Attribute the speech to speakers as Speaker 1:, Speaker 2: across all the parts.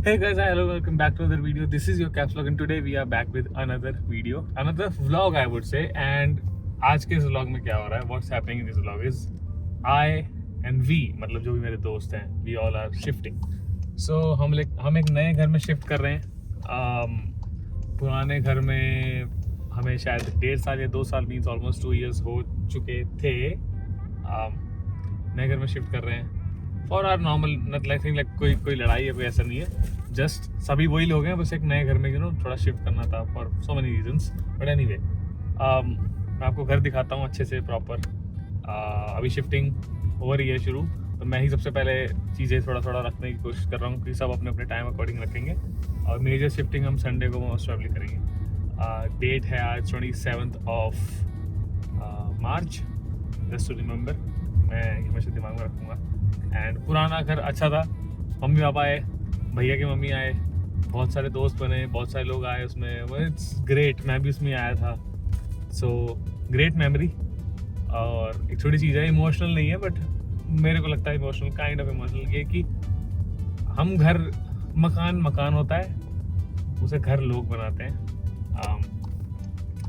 Speaker 1: Hey guys, hello, welcome back to another video. This is your Caps Vlog and today we are back with another video, another vlog I would say. And आज के इस vlog में क्या हो रहा है? What's happening in this vlog is I and we, मतलब जो भी मेरे दोस्त हैं, we all are shifting. So हम एक नए घर में shift कर रहे हैं. पुराने घर में हमें शायद 1.5 साल या 2 साल मीन्स ऑलमोस्ट 2 years हो चुके थे. नए घर में शिफ्ट कर रहे हैं for our normal, not like कोई लड़ाई है, कोई ऐसा नहीं है. जस्ट सभी वही लोग हैं, बस एक नए घर में थोड़ा शिफ्ट करना था for so many reasons. But anyway, मैं आपको घर दिखाता हूँ अच्छे से प्रॉपर. अभी शिफ्टिंग हो रही है शुरू, तो मैं ही सबसे पहले चीज़ें थोड़ा रखने की कोशिश कर रहा हूँ कि सब अपने अपने टाइम अकॉर्डिंग रखेंगे. और मेजर शिफ्टिंग हम संडे को मोस्ट प्रॉब्ली करेंगे. डेट है आज 27th of March, just to remember. मैं हमेशा दिमाग में रखूँगा. एंड पुराना घर अच्छा था. मम्मी पापा आए, भैया की मम्मी आए, बहुत सारे दोस्त बने, बहुत सारे लोग आए उसमें. It's great. मैं भी उसमें आया था. So great memory. और एक छोटी चीज़ है, इमोशनल नहीं है बट मेरे को लगता है इमोशनल, काइंड ऑफ इमोशनल. ये कि हम घर, मकान होता है, उसे घर लोग बनाते हैं.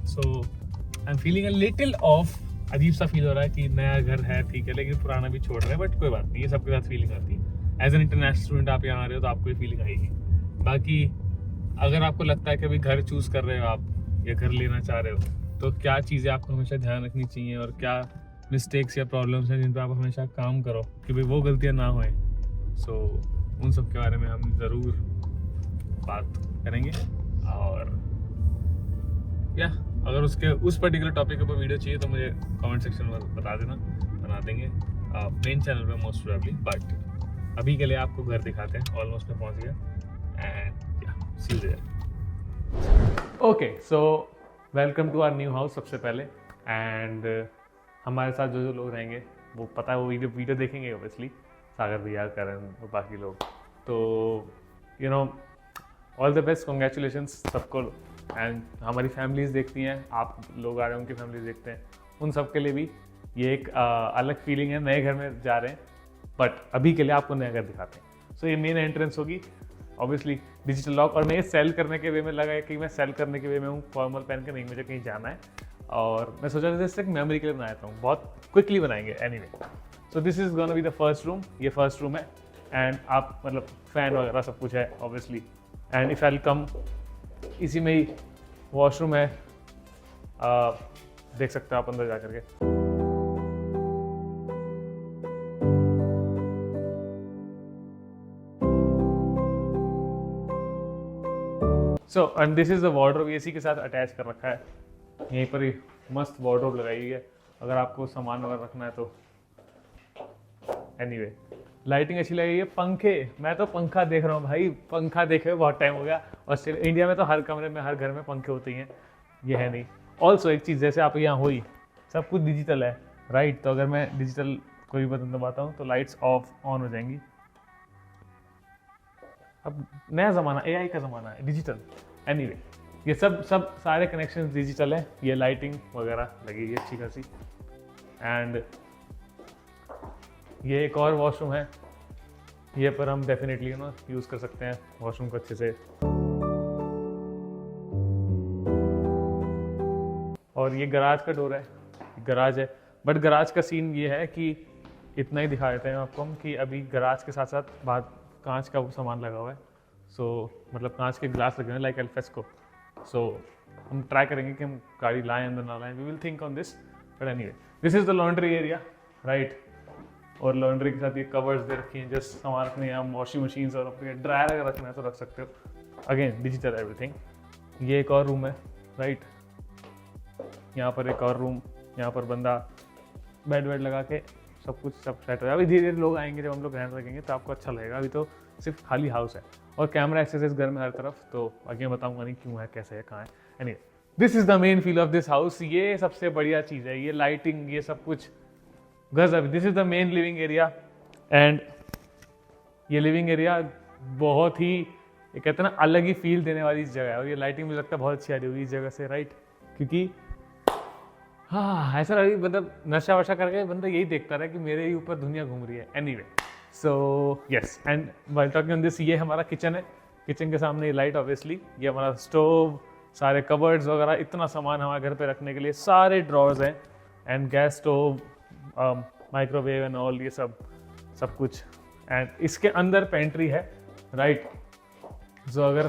Speaker 1: So I am feeling a little off, अजीब सा फील हो रहा है कि नया घर है ठीक है, लेकिन पुराना भी छोड़ रहे हैं. बट कोई बात नहीं, ये सबके साथ फीलिंग आती है. एज एन इंटरनेशनल स्टूडेंट आप यहाँ आ रहे हो तो आपको ये फीलिंग आएगी. बाकी अगर आपको लगता है कि अभी घर चूज़ कर रहे हो आप या घर लेना चाह रहे हो, तो क्या चीज़ें आपको हमेशा ध्यान रखनी चाहिए और क्या मिस्टेक्स या प्रॉब्लम्स हैं जिन पर आप हमेशा काम करो कि भाई वो गलतियाँ ना होएं. सो उन सब के बारे में हम ज़रूर बात करेंगे. और या अगर उस पर्टिकुलर टॉपिक के ऊपर वीडियो चाहिए तो मुझे कमेंट सेक्शन में बता देना, बना देंगे मेन चैनल पे मोस्ट प्रोबेबली. बट अभी के लिए आपको घर दिखाते हैं. ऑलमोस्ट मैं पहुंच गया एंड या see you there. Okay, so welcome to our new house सबसे पहले. एंड हमारे साथ जो लोग रहेंगे वो पता है, वो वीडियो देखेंगे ओबियसली. सागर भैया, करण और बाकी लोग. तो ऑल द बेस्ट, कॉन्ग्रेचुलेशंस सबको. एंड हमारी फैमिलीज़ देखती हैं, आप लोग आ रहे हैं उनकी फैमिलीज़ देखते हैं, उन सब के लिए भी ये एक अलग फीलिंग है. नए घर में जा रहे हैं बट अभी के लिए आपको नया घर दिखाते हैं. सो ये मेन एंट्रेंस होगी ऑब्वियसली, डिजिटल लॉक. और मैं ये सेल करने के वे में लगा है कि मैं सेल करने के वे में हूँ, फॉर्मल पहन के नहीं, मुझे कहीं जाना है. और मैं सोचा था जैसे एक मेमोरी के लिए बनाया था, बहुत क्विकली बनाएंगे. Anyway, so this is gonna be the first room. ये फर्स्ट रूम है एंड आप मतलब फ़ैन वगैरह सब कुछ है ऑब्वियसली. एंड इफ़ आई कम, इसी में ही वॉशरूम है, देख सकते हो आप अंदर जा करके. So and this is the wardrobe. इसी के साथ अटैच कर रखा है. यहीं पर ही मस्त वार्डरोब लगाई हुई है अगर आपको सामान वगैरह रखना है तो. एनीवे, लाइटिंग अच्छी लगी है. पंखे, मैं तो पंखा देख रहा हूँ भाई, पंखा देखे हुए बहुत टाइम हो गया. और इंडिया में तो हर कमरे में, हर घर में पंखे होते ही हैं, ये है नहीं. ऑल्सो एक चीज़, जैसे आप यहाँ हुई, सब कुछ डिजिटल है राइट. तो अगर मैं डिजिटल कोई बटन दबाता हूँ तो लाइट्स ऑफ ऑन हो जाएंगी. अब नया ज़माना, AI का ज़माना है, डिजिटल. एनीवे, ये सब सारे कनेक्शन डिजिटल है. ये लाइटिंग वगैरह लगी है अच्छी खासी. एंड ये एक और वॉशरूम है, ये पर हम डेफिनेटली यूज़ कर सकते हैं वॉशरूम को अच्छे से. और ये गराज का डोर है, गराज है. बट गराज का सीन ये है कि इतना ही दिखा देते हैं आपको हम कि अभी गराज के साथ साथ बाहर कांच का सामान लगा हुआ है. सो मतलब कांच के ग्लास लगे हुए हैं लाइक एल्फेस्को. सो हम ट्राई करेंगे कि हम गाड़ी लाएं अंदर ना लाएं. We will think on this. But anyway, this is the laundry area right. और लॉन्ड्री के साथ ये कवर्स दे रखी हैं, जस्ट सामान रखने हैं. वॉशिंग मशीन्स और अपने ड्रायर अगर रखना है तो रख सकते हो. Again digital everything. ये एक और रूम है राइट. यहाँ पर एक और रूम, यहाँ पर बंदा बेड लगा के सब कुछ सब सेट हो. अभी धीरे धीरे लोग आएंगे, जब हम लोग रहने लगेंगे तो आपको अच्छा लगेगा. अभी तो सिर्फ खाली हाउस है. और कैमरा एक्सेस घर में हर तरफ, तो आगे बताऊंगा नहीं क्यों है, कैसे है, कहाँ है. Anyway, this is the main feel of this house. ये सबसे बढ़िया चीज़ है, ये लाइटिंग, ये सब कुछ गजब. This is the main living area. And ये लिविंग एरिया बहुत ही, ये कहते हैं ना, अलग ही फील देने वाली जगह है. और ये लाइटिंग मुझे लगता है बहुत अच्छी आ रही होगी इस जगह से राइट. क्योंकि हाँ, ऐसा लगे मतलब नशा वशा करके बंदा यही देखता रहा कि मेरे ही ऊपर दुनिया घूम रही है. Anyway, so yes, and while talking on this, ये हमारा किचन है. किचन के सामने लाइट ऑब्वियसली, ये हमारा स्टोव, सारे कबर्ड्स वगैरह, इतना सामान हमारे घर पे रखने के लिए, सारे ड्रॉर्स हैं, and gas stove, microwave and all, ये सब कुछ। एंड इसके अंदर पेंट्री है, राइट। जो अगर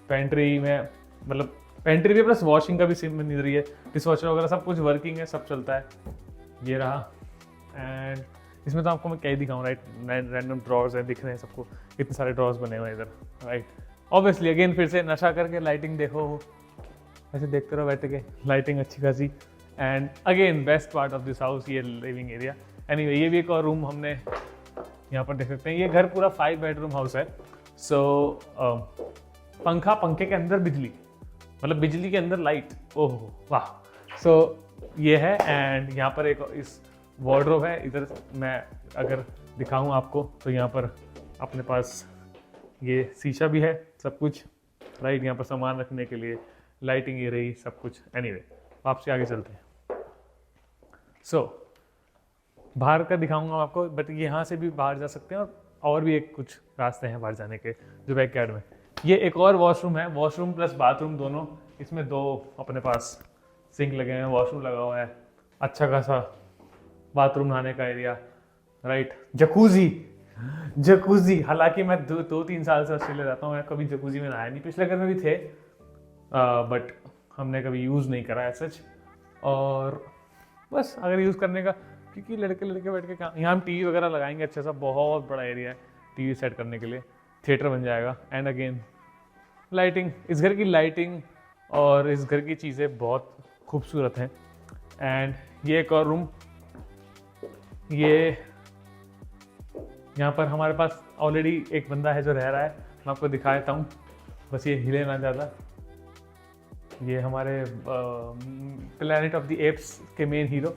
Speaker 1: पेंट्री में मतलब पेंट्री भी प्लस वॉशिंग का भी सिम मिल रही है, डिश वॉशर वगैरह सब कुछ वर्किंग है, सब चलता है। ये रहा। एंड इसमें तो आपको मैं क्या ही दिखाऊँ, राइट। रैंडम ड्रॉर्स हैं, दिख रहे हैं सबको, इतने सारे ड्रॉर्स बने हुए हैं इधर, राइट। ऑब्वियसली अगेन फिर से नशा करके लाइटिंग देखो, ऐसे देखते रहो बैठ के, लाइटिंग अच्छी खासी। And again best part of this house, ये लिविंग एरिया। एनीवे ये भी एक और रूम हमने यहाँ पर देख सकते हैं। ये घर पूरा 5 बेडरूम हाउस है। सो पंखे के अंदर बिजली, मतलब बिजली के अंदर लाइट, ओह वाह। सो ये है। एंड यहाँ पर एक इस वार्डरोब है, इधर मैं अगर दिखाऊं आपको तो यहाँ पर अपने पास ये शीशा भी है, सब कुछ, राइट। यहाँ पर सामान रखने के लिए लाइटिंग ये रही, सब कुछ। एनीवे वापसी आगे चलते हैं। सो बाहर का दिखाऊंगा आपको, बट यहाँ से भी बाहर जा सकते हैं, और भी एक कुछ रास्ते हैं बाहर जाने के जो बैकयार्ड में। ये एक और वॉशरूम है, वॉशरूम प्लस बाथरूम दोनों, इसमें 2 अपने पास सिंक लगे हैं, वॉशरूम लगा हुआ है, अच्छा खासा बाथरूम नहाने का एरिया, राइट। जकूजी, हालांकि मैं 2-3 साल से ऑस्ट्रेलिया रहता हूँ, मैं कभी जकूजी में नहाया नहीं। पिछले घर में भी थे, बट हमने कभी यूज़ नहीं करा है सच। और बस अगर यूज़ करने का, क्योंकि लड़के बैठ के यहाँ हम टीवी वगैरह लगाएंगे, अच्छा सा बहुत बड़ा एरिया है टीवी सेट करने के लिए, थिएटर बन जाएगा। एंड अगेन लाइटिंग, इस घर की लाइटिंग और इस घर की चीज़ें बहुत खूबसूरत हैं। एंड ये एक और रूम, ये यहाँ पर हमारे पास ऑलरेडी एक बंदा है जो रह रहा है, मैं आपको दिखा देता हूँ, बस ये हिले ना ज़्यादा। ये हमारे प्लैनेट ऑफ द एप्स के मेन हीरो,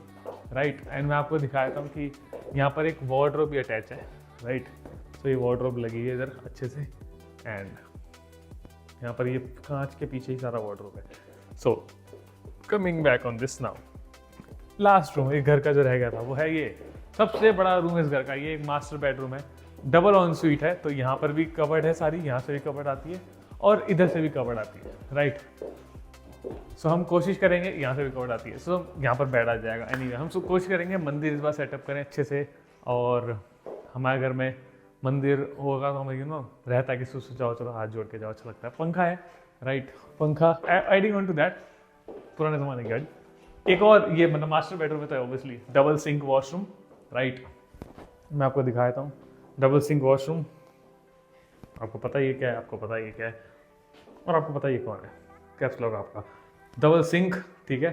Speaker 1: राइट। एंड मैं आपको दिखा देता हूँ कि यहाँ पर एक वार्डरोब भी अटैच है, राइट। तो ये वार्डरोब लगी है इधर अच्छे से। एंड यहाँ पर ये कांच के पीछे ही सारा वार्डरोब है। So coming back on this now, last room एक घर का जो रह गया था वो है ये सबसे बड़ा रूम इस घर का। ये एक मास्टर बेडरूम है, डबल ऑन स्वीट है, तो यहाँ पर भी कबर्ड है सारी, यहाँ से भी कबर्ड आती है और इधर से भी कबर्ड आती है, राइट। सो हम कोशिश करेंगे, यहाँ से भी कबर्ड आती है, सो यहाँ पर बेड आ जाएगा। एनीवे हम कोशिश करेंगे मंदिर इस बार सेटअप करें अच्छे से, और हमारे घर में मंदिर होगा तो हम रहता है कि सुसु जाओ, चलो हाथ जोड़ के जाओ, अच्छा लगता है। पंखा है, राइट, पंखा एडिंग ऑन टू दैट, पुराने ज़माने की गाड़ी। एक और ये मतलब मास्टर बेडरूम में तो obviously double sink washroom, right. मैं आपको दिखा देता हूँ डबल सिंक वॉशरूम। आपको पता ही क्या है, आपको पता ही क्या है, और आपको पता ही कौन है, कैप्स लॉक आपका। डबल सिंक, ठीक है,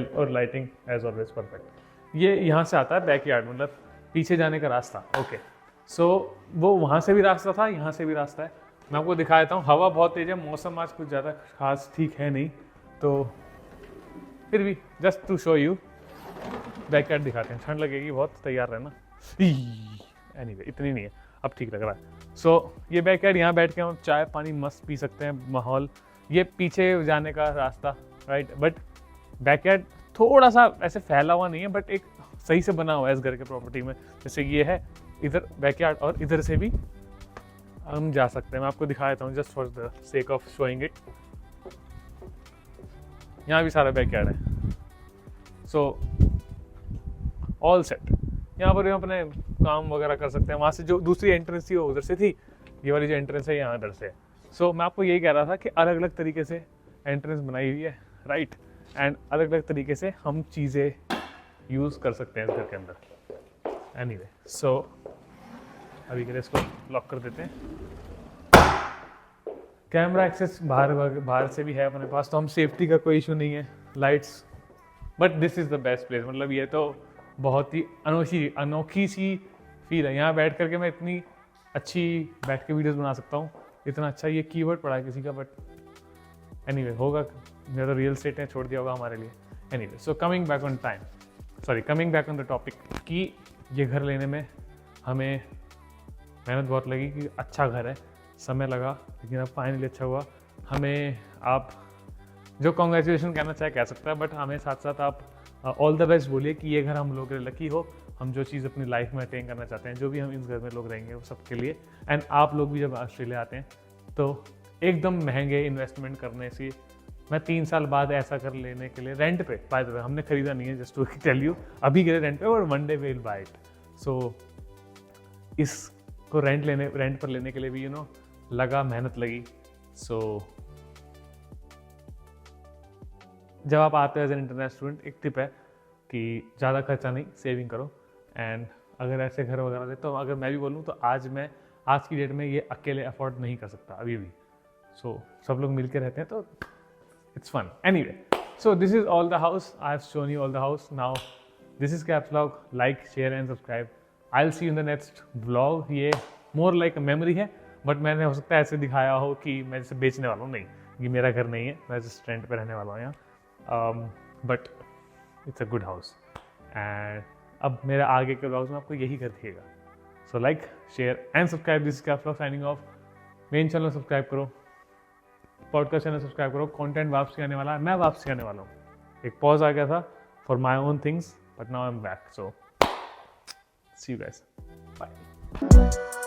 Speaker 1: और लाइटिंग एज ऑलवेज परफेक्ट। ये यहाँ से आता है बैकयार्ड, मतलब पीछे जाने का रास्ता, ओके। सो वो वहाँ से भी रास्ता था, यहाँ से भी रास्ता है। मैं आपको दिखा देता हूँ, हवा बहुत तेज है, मौसम आज कुछ ज़्यादा खास ठीक है नहीं, तो फिर भी just to show you backyard दिखाते हैं। ठंड लगेगी बहुत, तैयार रहना। एनीवे इतनी नहीं है, अब ठीक लग रहा है। सो ये बैकयार्ड, यहाँ बैठ के हम चाय पानी मस्त पी सकते हैं, माहौल। ये पीछे जाने का रास्ता, राइट। बट बैकयार्ड थोड़ा सा ऐसे फैला हुआ नहीं है, बट एक सही से बना हुआ है इस घर के प्रॉपर्टी में। जैसे ये है इधर बैकयार्ड, और इधर से भी हम जा सकते हैं। मैं आपको दिखा देता हूँ just for the sake of showing it. यहाँ भी सारा बैकयार्ड है, सो ऑल सेट। यहाँ पर हम अपने काम वगैरह कर सकते हैं। वहाँ से जो दूसरी एंट्रेंस थी वो उधर से थी, ये वाली जो एंट्रेंस है यहाँ इधर से। सो मैं आपको यही कह रहा था कि अलग अलग तरीके से एंट्रेंस बनाई हुई है, राइट। एंड अलग अलग तरीके से हम चीज़ें यूज़ कर सकते हैं इस घर के अंदर। एनीवे सो अभी के लिए इसको लॉक कर देते हैं। कैमरा एक्सेस बाहर से भी है अपने पास, तो हम सेफ्टी का कोई इशू नहीं है। Lights, but this is the best place. मतलब ये तो बहुत ही अनोखी सी फील है। यहाँ बैठ करके मैं इतनी अच्छी बैठ के वीडियोस बना सकता हूँ, इतना अच्छा ये कीवर्ड पड़ा है किसी का, बट एनीवे होगा, मेरा तो रियल एस्टेट ने छोड़ दिया होगा हमारे लिए। Anyway so coming back on the topic कि ये घर लेने में हमें मेहनत बहुत लगी, कि अच्छा घर है, समय लगा, लेकिन अब फाइनली अच्छा हुआ। हमें आप जो कॉन्ग्रेचुलेशन कहना चाहे कह सकता है, बट हमें साथ साथ आप ऑल द बेस्ट बोलिए कि ये घर हम लोग के लिए लकी हो, हम जो चीज़ अपनी लाइफ में अटेन करना चाहते हैं, जो भी हम इस घर में लोग रहेंगे वो सबके लिए। एंड आप लोग भी जब ऑस्ट्रेलिया आते हैं तो एकदम महंगे इन्वेस्टमेंट करने से, मैं 3 साल बाद ऐसा कर लेने के लिए रेंट पे, बाय द वे हमने खरीदा नहीं है, जस्ट टू टेल यू, अभी के लिए रेंट पे, और one day will buy it. सो इसको रेंट पर लेने के लिए भी लगा, मेहनत लगी। सो जब आप आते हो एज एन इंटरनेशनल स्टूडेंट, एक टिप है कि ज़्यादा खर्चा नहीं, सेविंग करो। एंड अगर ऐसे घर वगैरह दे, तो अगर मैं भी बोलूँ तो आज की डेट में ये अकेले अफोर्ड नहीं कर सकता अभी भी। सो सब लोग मिल के रहते हैं तो it's fun. Anyway, so this is all the house. I have shown you all the house. Now, this is Caps Vlog. Like, share and subscribe. I'll see you in the next vlog. ये more like a memory है, but मैंने हो सकता है ऐसे दिखाया हो कि मैं जैसे बेचने वाला हूँ, नहीं, ये मेरा घर नहीं है, मैं जस्ट रेंट पे रहने वाला हूँ यहाँ। But it's a good house. And अब मेरे आगे के व्लॉग्स में आपको यही घर दिखेगा। So like, share and subscribe. This is caps vlog signing off. Main channel subscribe करो, पॉडकास्ट चैनल सब्सक्राइब करो। कंटेंट वापसी आने वाला है, मैं वापसी आने वाला हूँ। एक पॉज आ गया था for my own things, but now I am back. So see you guys, bye.